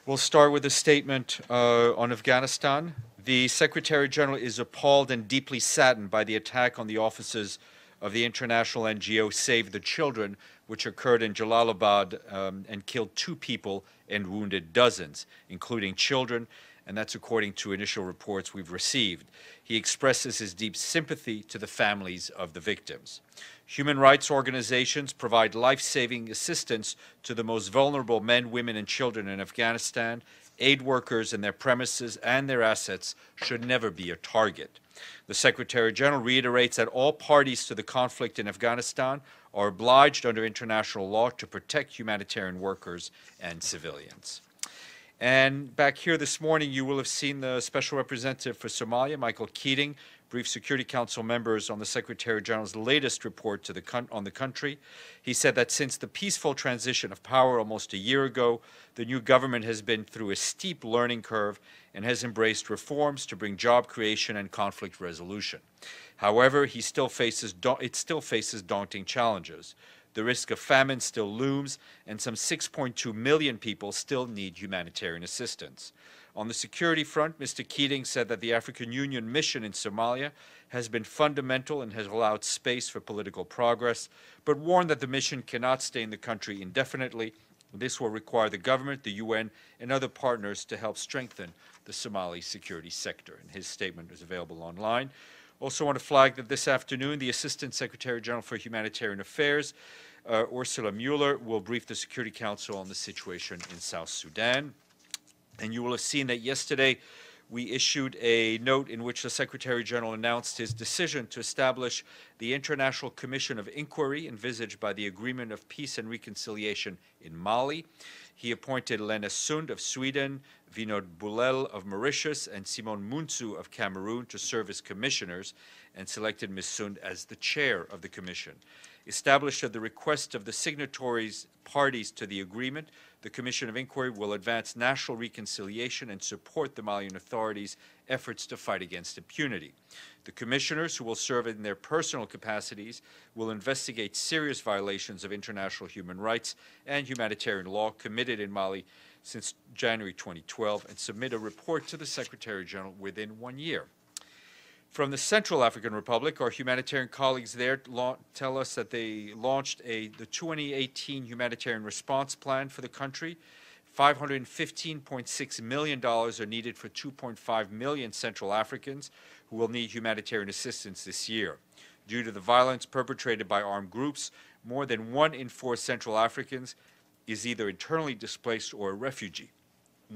We'll start with a statement on Afghanistan. The Secretary General is appalled and deeply saddened by the attack on the offices of the international NGO Save the Children, which occurred in Jalalabad and killed 2 people and wounded dozens, including children, and that's according to initial reports we've received. He expresses his deep sympathy to the families of the victims. Human rights organizations provide life-saving assistance to the most vulnerable men, women, and children in Afghanistan. Aid workers and their premises and their assets should never be a target. The Secretary General reiterates that all parties to the conflict in Afghanistan are obliged under international law to protect humanitarian workers and civilians. And back here this morning, you will have seen the Special Representative for Somalia, Michael Keating, brief Security Council members on the Secretary General's latest report to on the country. He said that since the peaceful transition of power almost a year ago, the new government has been through a steep learning curve and has embraced reforms to bring job creation and conflict resolution. However, it still faces daunting challenges. The risk of famine still looms, and some 6.2 million people still need humanitarian assistance. On the security front, Mr. Keating said that the African Union mission in Somalia has been fundamental and has allowed space for political progress, but warned that the mission cannot stay in the country indefinitely. This will require the government, the UN, and other partners to help strengthen the Somali security sector. And his statement is available online. Also want to flag that this afternoon, the Assistant Secretary General for Humanitarian Affairs, Ursula Mueller, will brief the Security Council on the situation in South Sudan. And you will have seen that yesterday we issued a note in which the Secretary General announced his decision to establish the International Commission of Inquiry envisaged by the Agreement of Peace and Reconciliation in Mali. He appointed Lena Sund of Sweden, Vinod Bulel of Mauritius, and Simon Muntzu of Cameroon to serve as commissioners, and selected Ms. Sund as the chair of the commission. Established at the request of the signatories parties to the agreement, the Commission of Inquiry will advance national reconciliation and support the Malian authorities' efforts to fight against impunity. The commissioners, who will serve in their personal capacities, will investigate serious violations of international human rights and humanitarian law committed in Mali since January 2012 and submit a report to the Secretary General within 1 year. From the Central African Republic, our humanitarian colleagues there tell us that they launched the 2018 Humanitarian Response Plan for the country. $515.6 million are needed for 2.5 million Central Africans who will need humanitarian assistance this year. Due to the violence perpetrated by armed groups, more than 1 in 4 Central Africans is either internally displaced or a refugee.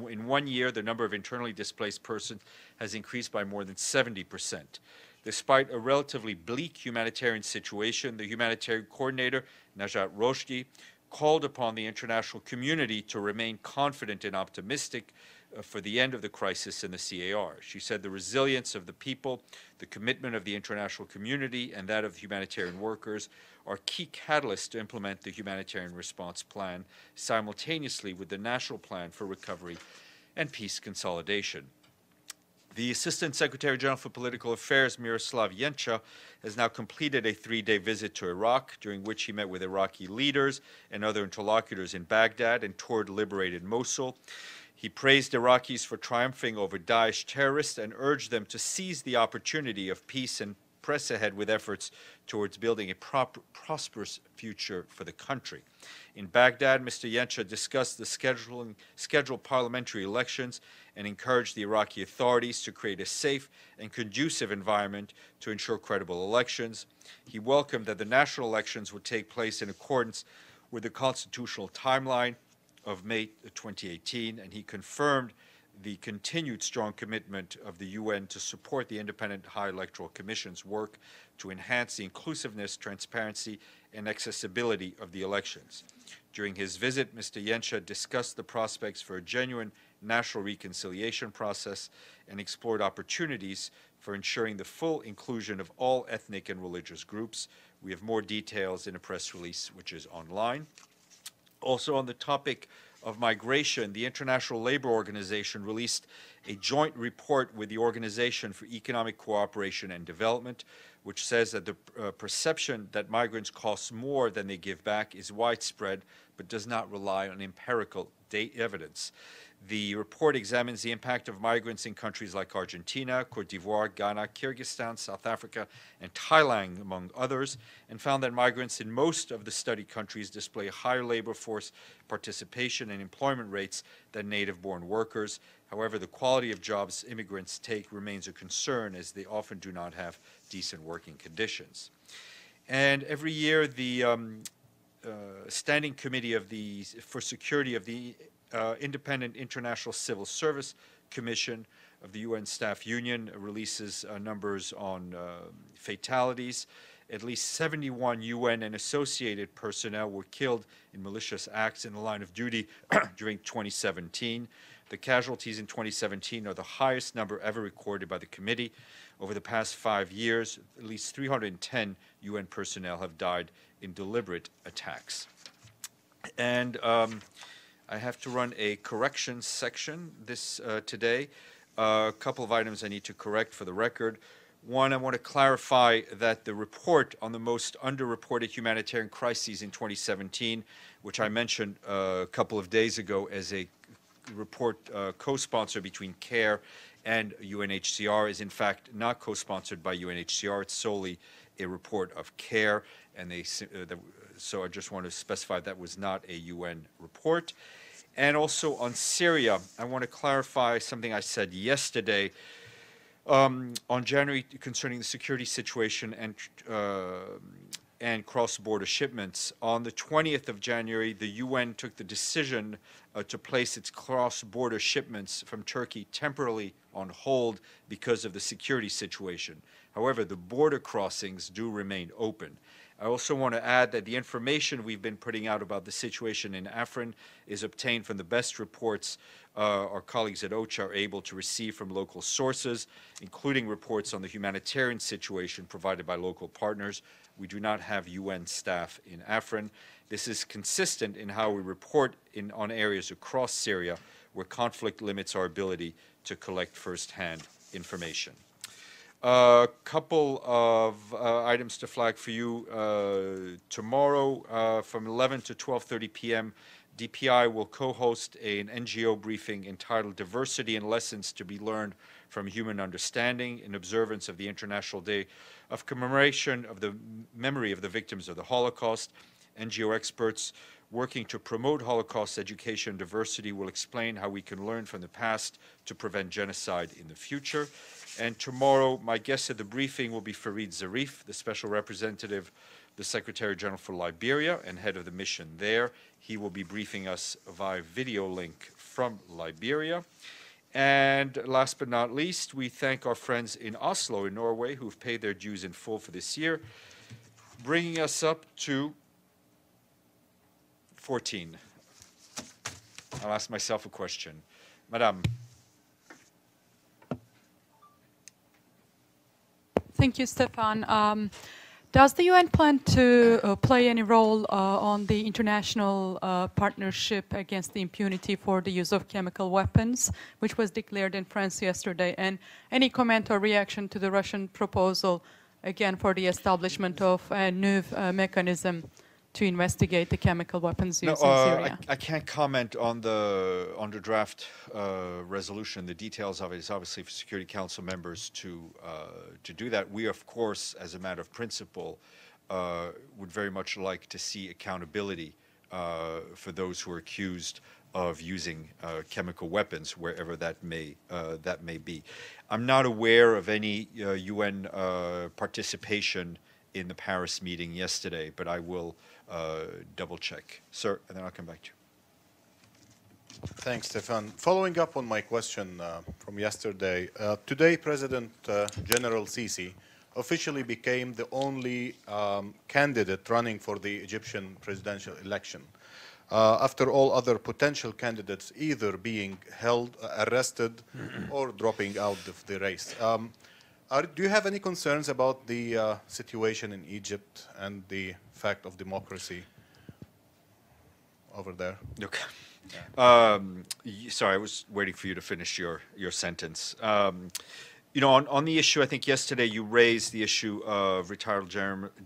In 1 year, the number of internally displaced persons has increased by more than 70%. Despite a relatively bleak humanitarian situation, the humanitarian coordinator, Najat Roshdi, called upon the international community to remain confident and optimistic for the end of the crisis in the CAR. She said the resilience of the people, the commitment of the international community, and that of the humanitarian workers are key catalysts to implement the humanitarian response plan simultaneously with the national plan for recovery and peace consolidation. The Assistant Secretary General for Political Affairs, Miroslav Yencha, has now completed a 3-day visit to Iraq, during which he met with Iraqi leaders and other interlocutors in Baghdad and toured liberated Mosul. He praised Iraqis for triumphing over Daesh terrorists and urged them to seize the opportunity of peace and press ahead with efforts towards building a prosperous future for the country. In Baghdad, Mr. Yencha discussed the scheduled parliamentary elections and encouraged the Iraqi authorities to create a safe and conducive environment to ensure credible elections. He welcomed that the national elections would take place in accordance with the constitutional timeline of May 2018, and he confirmed the continued strong commitment of the UN to support the Independent High Electoral Commission's work to enhance the inclusiveness, transparency, and accessibility of the elections. During his visit, Mr. Yencha discussed the prospects for a genuine national reconciliation process and explored opportunities for ensuring the full inclusion of all ethnic and religious groups. We have more details in a press release which is online. Also on the topic of migration, the International Labour Organization released a joint report with the Organization for Economic Cooperation and Development, which says that the perception that migrants cost more than they give back is widespread, but does not rely on empirical evidence. The report examines the impact of migrants in countries like Argentina, Cote d'Ivoire, Ghana, Kyrgyzstan, South Africa, and Thailand, among others, and found that migrants in most of the studied countries display higher labor force participation and employment rates than native-born workers. However, the quality of jobs immigrants take remains a concern, as they often do not have decent working conditions. And every year, the Standing Committee for Security of the Independent International Civil Service Commission of the UN Staff Union releases numbers on fatalities. At least 71 UN and associated personnel were killed in malicious acts in the line of duty during 2017. The casualties in 2017 are the highest number ever recorded by the committee. Over the past 5 years, at least 310 UN personnel have died in deliberate attacks. And I have to run a corrections section today. A couple of items I need to correct for the record. One, I want to clarify that the report on the most underreported humanitarian crises in 2017, which I mentioned a couple of days ago as a report co-sponsored between CARE and UNHCR, is in fact not co-sponsored by UNHCR. It's solely a report of CARE, and so I just want to specify that was not a UN report. And also on Syria, I want to clarify something I said yesterday on January concerning the security situation and cross-border shipments. On the 20th of January, the UN took the decision to place its cross-border shipments from Turkey temporarily on hold because of the security situation. However, the border crossings do remain open. I also want to add that the information we've been putting out about the situation in Afrin is obtained from the best reports our colleagues at OCHA are able to receive from local sources, including reports on the humanitarian situation provided by local partners. We do not have UN staff in Afrin. This is consistent in how we report on areas across Syria where conflict limits our ability to collect first-hand information. A couple of items to flag for you. Tomorrow from 11 to 12:30 p.m., DPI will co-host an NGO briefing entitled Diversity and Lessons to be Learned from Human Understanding in observance of the International Day of Commemoration of the Memory of the Victims of the Holocaust. NGO experts working to promote Holocaust education and diversity will explain how we can learn from the past to prevent genocide in the future. And tomorrow, my guest at the briefing will be Fareed Zarif, the Special Representative, the Secretary General for Liberia and head of the mission there. He will be briefing us via video link from Liberia. And last but not least, we thank our friends in Oslo in Norway who've paid their dues in full for this year, bringing us up to 14. I'll ask myself a question. Madame. Thank you, Stephane. Does the UN plan to play any role on the international partnership against the impunity for the use of chemical weapons, which was declared in France yesterday? And any comment or reaction to the Russian proposal, again, for the establishment of a new mechanism to investigate the chemical weapons use in Syria? I can't comment on the draft resolution. The details of it is obviously for Security Council members to do that. We, of course, as a matter of principle, would very much like to see accountability for those who are accused of using chemical weapons wherever that may be. I'm not aware of any UN participation in the Paris meeting yesterday, but I will double check. Sir, and then I'll come back to you. Thanks, Stephane. Following up on my question from yesterday, today President General Sisi officially became the only candidate running for the Egyptian presidential election, after all other potential candidates either being held, arrested, or dropping out of the race. Do you have any concerns about the situation in Egypt and the fact of democracy over there? Okay. Yeah. Sorry, I was waiting for you to finish your sentence. You know, on the issue, I think yesterday you raised the issue of retired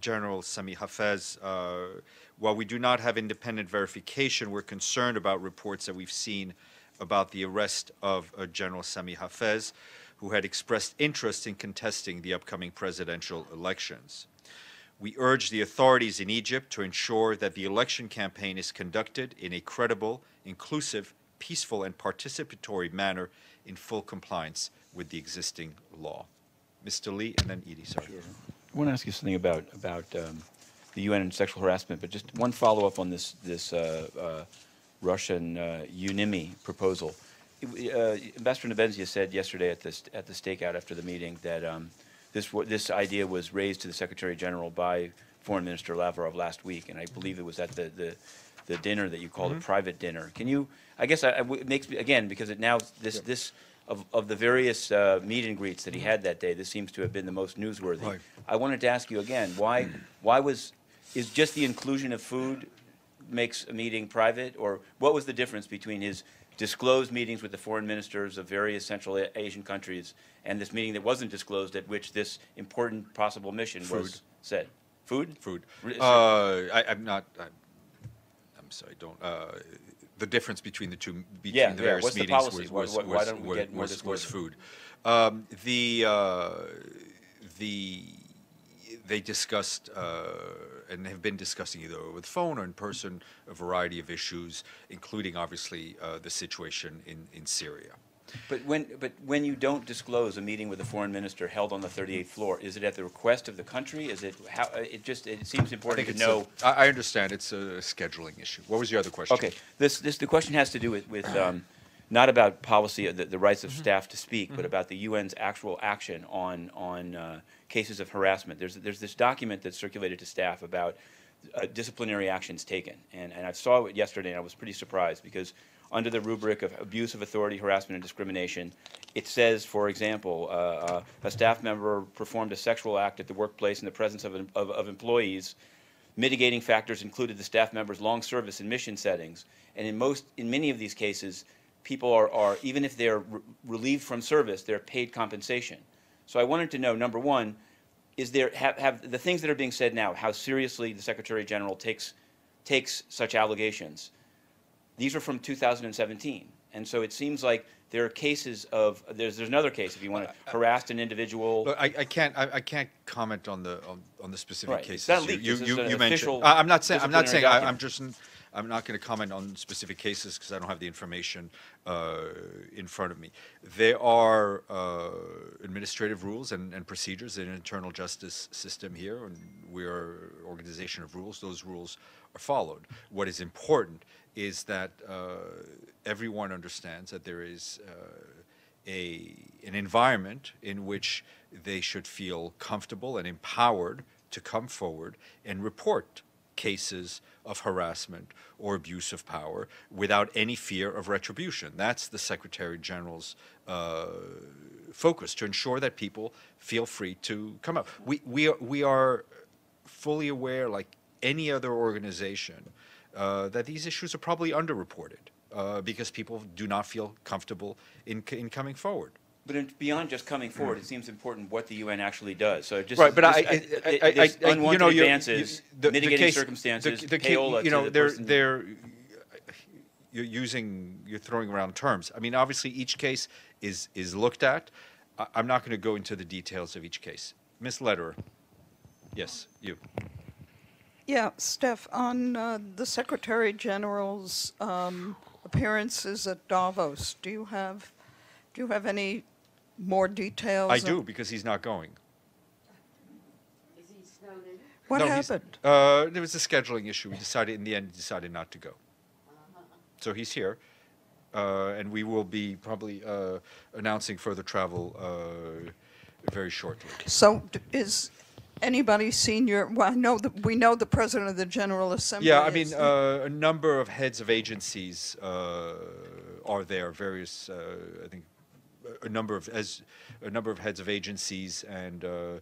General Sami Hafez. While we do not have independent verification, we're concerned about reports that we've seen about the arrest of General Sami Hafez, who had expressed interest in contesting the upcoming presidential elections. We urge the authorities in Egypt to ensure that the election campaign is conducted in a credible, inclusive, peaceful, and participatory manner in full compliance with the existing law. Mr. Lee, and then Edie, sorry. Sure. I want to ask you something about the UN and sexual harassment, but just one follow-up on this Russian UNIMI proposal. Ambassador Nebenzia said yesterday at the stakeout after the meeting that this idea was raised to the Secretary General by Foreign Minister Lavrov last week, and I believe it was at the dinner that you called a private dinner. Can you? I guess it makes me again because it now this of the various meet and greets that he had that day, this seems to have been the most newsworthy. Right. I wanted to ask you again why is just the inclusion of food makes a meeting private, or what was the difference between his disclosed meetings with the foreign ministers of various Central Asian countries and this meeting that wasn't disclosed at which this important possible mission was said? Food? Food. I'm sorry, don't. The difference between the two, between the various What's the meetings policy? Why don't we get more was disclosure? food. They discussed and have been discussing either over the phone or in person a variety of issues, including obviously the situation in Syria. But when you don't disclose a meeting with a foreign minister held on the 38th floor, is it at the request of the country? Is it how? It seems important to know. I understand it's a scheduling issue. What was your other question? Okay, the question has to do with not about policy, the rights of staff to speak, but about the UN's actual action on cases of harassment. There's this document that's circulated to staff about disciplinary actions taken, and I saw it yesterday, and I was pretty surprised because under the rubric of abuse of authority, harassment, and discrimination, it says, for example, a staff member performed a sexual act at the workplace in the presence of employees. Mitigating factors included the staff member's long service in mission settings, and in many of these cases, people are even if they're relieved from service, they're paid compensation. So I wanted to know, number one, is there have the things that are being said now, how seriously the Secretary General takes such allegations? These are from 2017, and so it seems like there are cases of there's another case if you want to harassed an individual. Look, I can't comment on the specific cases It's not leaked. you mentioned. I'm not saying I'm not going to comment on specific cases because I don't have the information in front of me. There are administrative rules and procedures in an internal justice system here, and we are an organization of rules. Those rules are followed. What is important is that everyone understands that there is an environment in which they should feel comfortable and empowered to come forward and report cases of harassment or abuse of power without any fear of retribution. That's the Secretary General's focus, to ensure that people feel free to come out. We are fully aware, like any other organization, that these issues are probably underreported because people do not feel comfortable in coming forward. But beyond just coming forward, it seems important what the UN actually does. So just right, but unwanted advances, mitigating circumstances, payola to the person. You're throwing around terms. I mean, obviously, each case is looked at. I'm not going to go into the details of each case. Ms. Lederer, yes, you. Yeah, Steph, on the Secretary General's appearances at Davos, do you have any more details? I do, because he's not going. Is he snowed in? What No, happened? There was a scheduling issue. We decided, in the end, decided not to go. So he's here, and we will be probably announcing further travel very shortly. So is anybody senior? Well, we know the President of the General Assembly. Yeah, I mean, a number of heads of agencies are there. Various, I think, a number of heads of agencies and other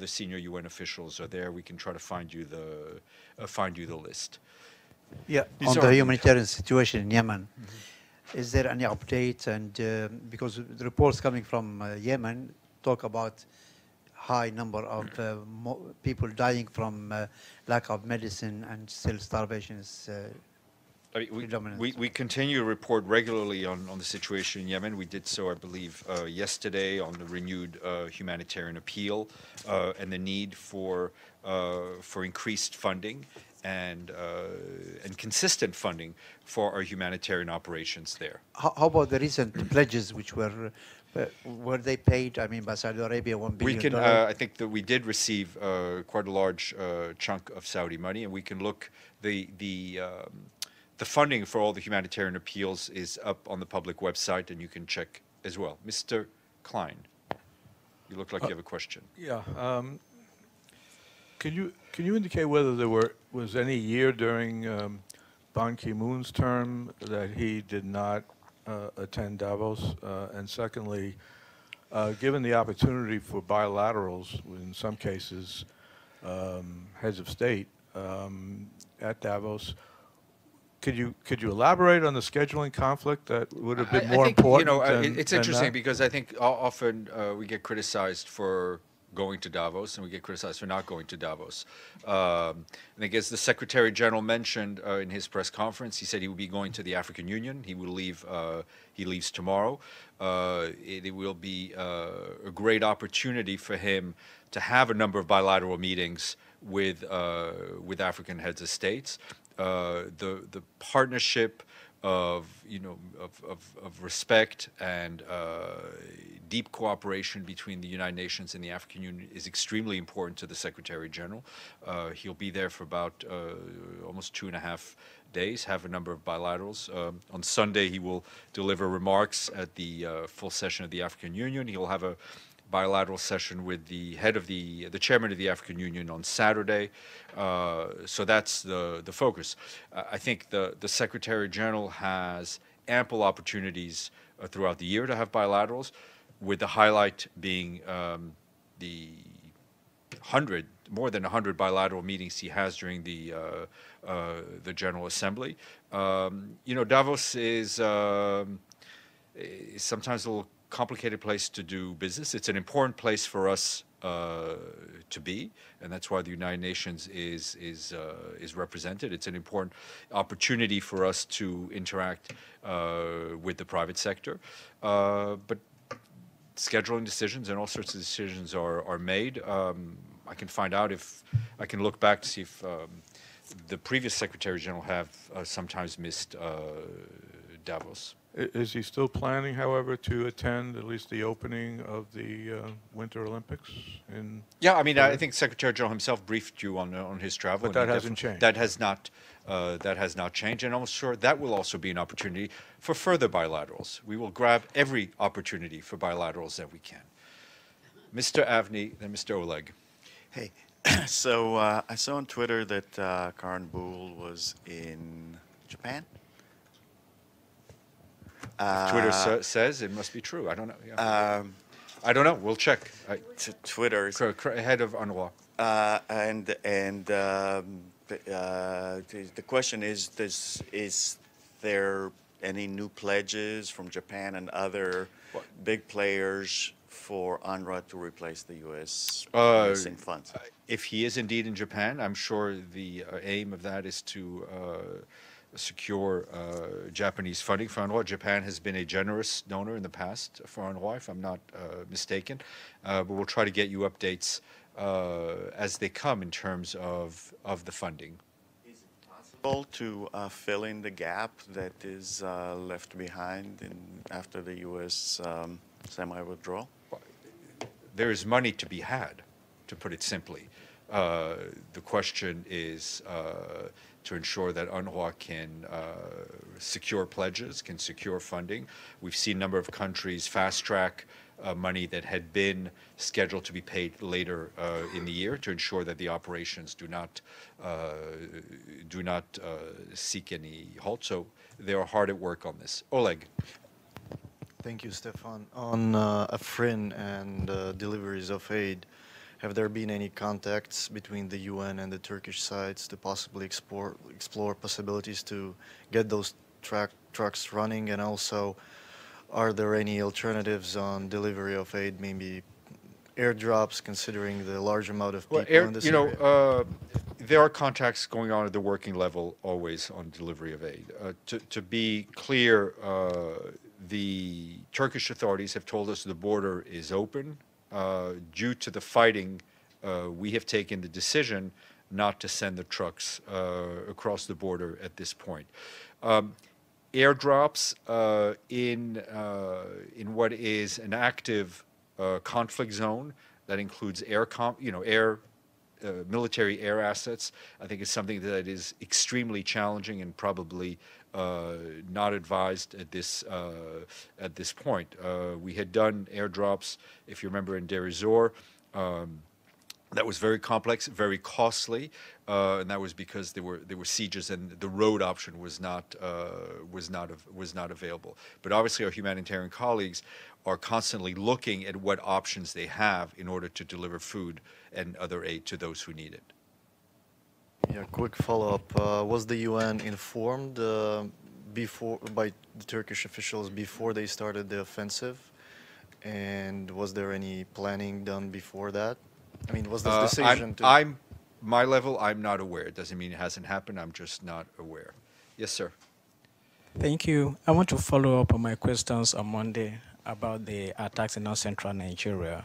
senior UN officials are there. We can try to find you the list. Yeah, on the humanitarian situation in Yemen, is there any update? And because the reports coming from Yemen talk about high number of people dying from lack of medicine and still starvation is I mean, predominant. we continue to report regularly on the situation in Yemen. We did so, I believe, yesterday on the renewed humanitarian appeal and the need for increased funding and consistent funding for our humanitarian operations there. How about the recent pledges which were they paid? I mean, by Saudi Arabia, $1 billion. We can, I think that we did receive quite a large chunk of Saudi money, and we can look, the funding for all the humanitarian appeals is up on the public website, and you can check as well. Mr. Klein, you look like you have a question. Yeah. Can you indicate whether there was any year during Ban Ki-moon's term that he did not attend Davos? And secondly, given the opportunity for bilaterals, in some cases, heads of state at Davos, could you elaborate on the scheduling conflict that would have been more important? You know, than, it's than interesting that? because I think often we get criticized for going to Davos, and we get criticized for not going to Davos. I think as the Secretary General mentioned in his press conference, he said he will be going to the African Union. He will leave. He leaves tomorrow. It will be a great opportunity for him to have a number of bilateral meetings with African heads of states. The partnership of respect and deep cooperation between the United Nations and the African Union is extremely important to the Secretary General. He'll be there for about almost 2.5 days, have a number of bilaterals. On Sunday, he will deliver remarks at the full session of the African Union. He'll have a bilateral session with the head of the chairman of the African Union on Saturday. So that's the focus. I think the Secretary General has ample opportunities throughout the year to have bilaterals, with the highlight being the more than 100 bilateral meetings he has during the General Assembly. Davos is sometimes a little complicated place to do business. It's an important place for us to be, and that's why the United Nations is represented. It's an important opportunity for us to interact with the private sector, but scheduling decisions and all sorts of decisions are made. I can find out if I can look back to see if the previous Secretary General have sometimes missed Davos. Is he still planning, however, to attend at least the opening of the Winter Olympics? Yeah, I mean, I think Secretary General himself briefed you on his travel. But that hasn't changed. That has not changed, and I'm sure that will also be an opportunity for further bilaterals. We will grab every opportunity for bilaterals that we can. Mr. Avni, then Mr. Oleg. Hey, so I saw on Twitter that Karen Boole was in Japan. Twitter says it must be true. I don't know. Yeah. I don't know. We'll check. Twitter. Head of UNRWA. The question is there any new pledges from Japan and other big players for UNRWA to replace the U.S. missing funds? If he is indeed in Japan, I'm sure the aim of that is to secure Japanese funding for UNRWA. Japan has been a generous donor in the past for UNRWA, if I'm not mistaken. But we'll try to get you updates as they come in terms of the funding. Is it possible to fill in the gap that is left behind after the U.S. semi-withdrawal? There is money to be had, to put it simply. The question is to ensure that UNRWA can secure pledges, can secure funding. We've seen a number of countries fast-track money that had been scheduled to be paid later in the year to ensure that the operations do not seek any halt. So they are hard at work on this. Oleg. Thank you, Stephane. On Afrin and deliveries of aid, have there been any contacts between the UN and the Turkish sides to possibly explore possibilities to get those trucks running? And also, are there any alternatives on delivery of aid, maybe airdrops, considering the large amount of people in this you area? know, there are contacts going on at the working level always on delivery of aid. To be clear, the Turkish authorities have told us the border is open. Due to the fighting, we have taken the decision not to send the trucks across the border at this point. Airdrops in what is an active conflict zone that includes military air assets, I think is something that is extremely challenging and probably not advised at this point. We had done airdrops, if you remember, in Deir ez-Zor. That was very complex, very costly, and that was because there were sieges and the road option was not available. But obviously, our humanitarian colleagues are constantly looking at what options they have in order to deliver food and other aid to those who need it. Yeah, quick follow-up. Was the UN informed by the Turkish officials before they started the offensive? And was there any planning done before that? I mean, was this decision my level, I'm not aware. It doesn't mean it hasn't happened. I'm just not aware. Yes, sir. Thank you. I want to follow up on my questions on Monday about the attacks in north-central Nigeria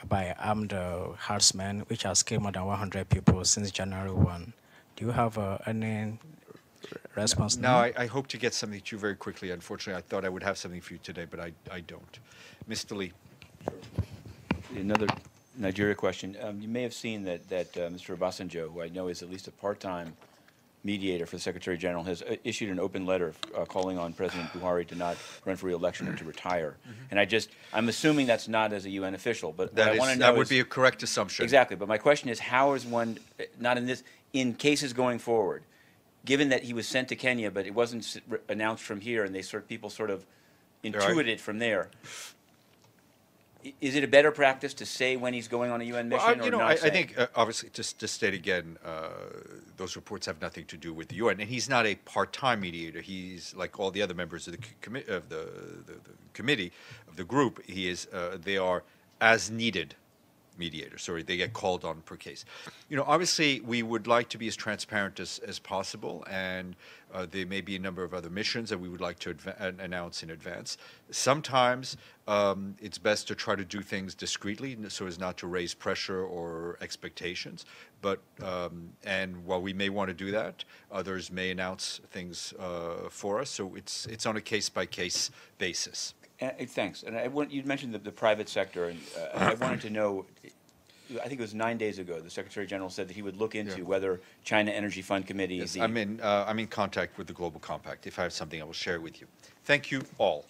by armed herdsmen, which has killed more than 100 people since January 1. Do you have any response? No, I hope to get something to you very quickly. Unfortunately, I thought I would have something for you today, but I don't. Mr. Lee. Another Nigeria question. You may have seen that Mr. Obasanjo, who I know is at least a part-time mediator for the Secretary General, has issued an open letter calling on President Buhari to not run for re-election and to retire. And I'm assuming that's not as a UN official, but what I want to know that would be a correct assumption. Exactly, but my question is, how is one, not in cases going forward, given that he was sent to Kenya, but it wasn't announced from here, and people sort of intuited from there, is it a better practice to say when he's going on a UN mission or not say? I think, obviously, just to state again, those reports have nothing to do with the UN. And he's not a part-time mediator. He's, like all the other members of the committee, of the group, they are as-needed mediators. Sorry, they get called on per case. Obviously, we would like to be as transparent as possible, and there may be a number of other missions that we would like to announce in advance. Sometimes it's best to try to do things discreetly so as not to raise pressure or expectations. But and while we may want to do that, others may announce things for us. So it's on a case-by-case basis. Thanks. And you mentioned the private sector, and I wanted to know, I think it was 9 days ago, the Secretary General said that he would look into whether China Energy Fund Committee... Yes, I'm in contact with the Global Compact. If I have something, I will share it with you. Thank you all.